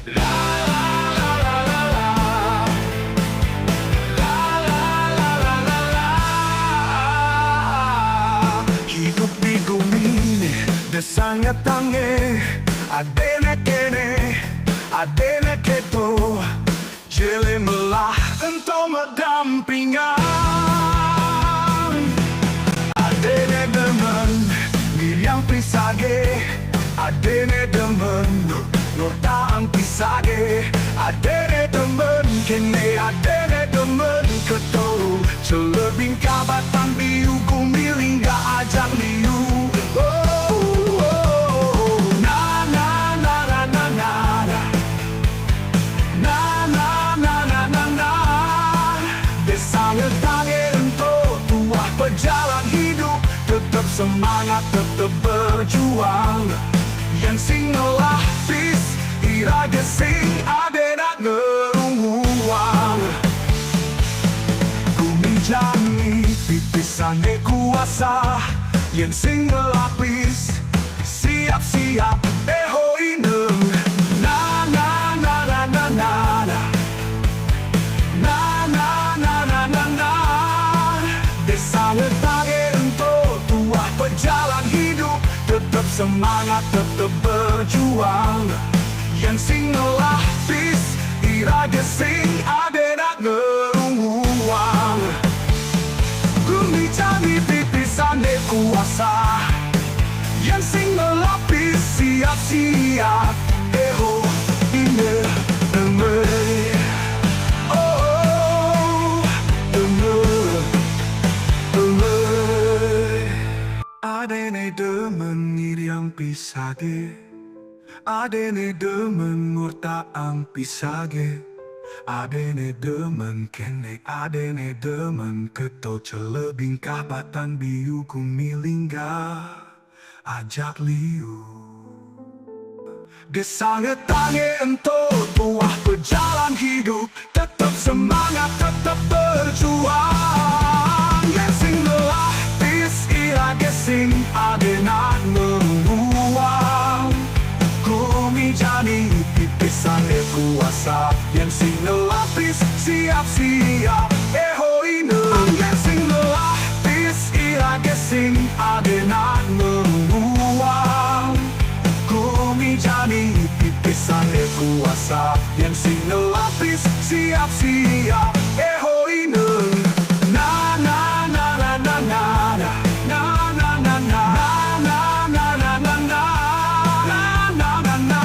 La la la la la la. La la la la la la. Hidup di bumi ini sangat tange. Adene kene, adene keto. Jelemelah engkau mendampingan. Adene demen yang pisage. Adene demen nur taang pisage. Adene demen kene, adene demen keto. Celebing kabatan biu kumiling ga ajak liu. Jalan hidup tetap semangat, tetap berjuang. Yang sing ngelapis iraga sing adenak ngerunguang. Bumi jani pipisane kuasa. Yang sing ngelapis siap-siap eho ineng. Na na na na na na na. Na na na na na na. Sangat tange untuk tuah pejalan hidup. Tetap semangat, tetap berjuang. Yang sing ngelapis iraga sing adenak ngerunguang. Bumi jani pipisane kuasa. Yang sing ngelapis siap-siap eho ine eme. Adene demen yang pisage. Adene demen murtaang pisage. Adene demen kene, adene demen keto. Celebing kabatan biu kumilingga ajak liu. Desanget tange ento tuah pejalan hidup. Tetap semangat, tetap berjuang. Yang sing ngelapis iraga sing adenak ngerunguang. Bumi jani pipisane kuasa. Yang sing ngelapis siap-siap eho ineng. Yang sing ngelapis iraga sing adenak ngerunguang. Bumi jani pipisane kuasa. Yang sing ngelapis siap-siap eho ineng. Na na na na na na na. Na na na na na na na na na na na na.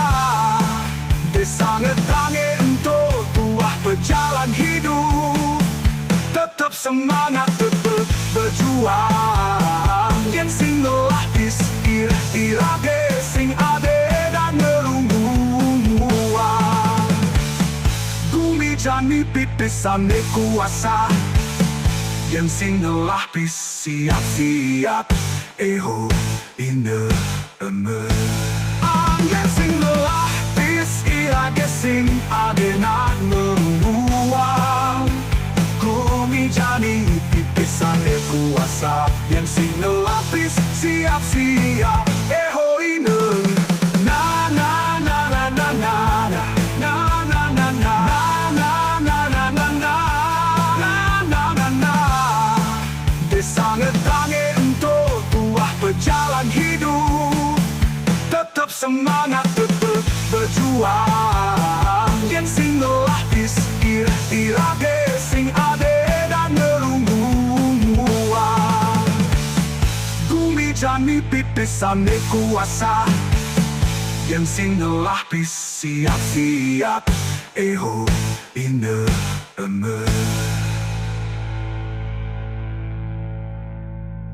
Desanget tange untuk tuah pejalan hidup. Tetap semangat, tetap berjuang. Yang sing ngelapis iraga sing ade dan ngerunguang. Bumi jani pipisane kuasa. Yang sing ngelapis siap-siap eho ine eme. Yang sing ngelapis iraga sing adenak ngerunguang. Bumi jani pipisane kuasa. Yang sing ngelapis siap-siap eho ineng. Na na na na na na na. Na na na na na na na na na. Sangat tange untuk tuah pejalan hidup. Tetap semangat, tetap berjuang. Yang sing ngelapis iraga sing ade dan ngerunguang. Bumi jani pipisane kuasa. Yang sing ngelapis siap-siap eho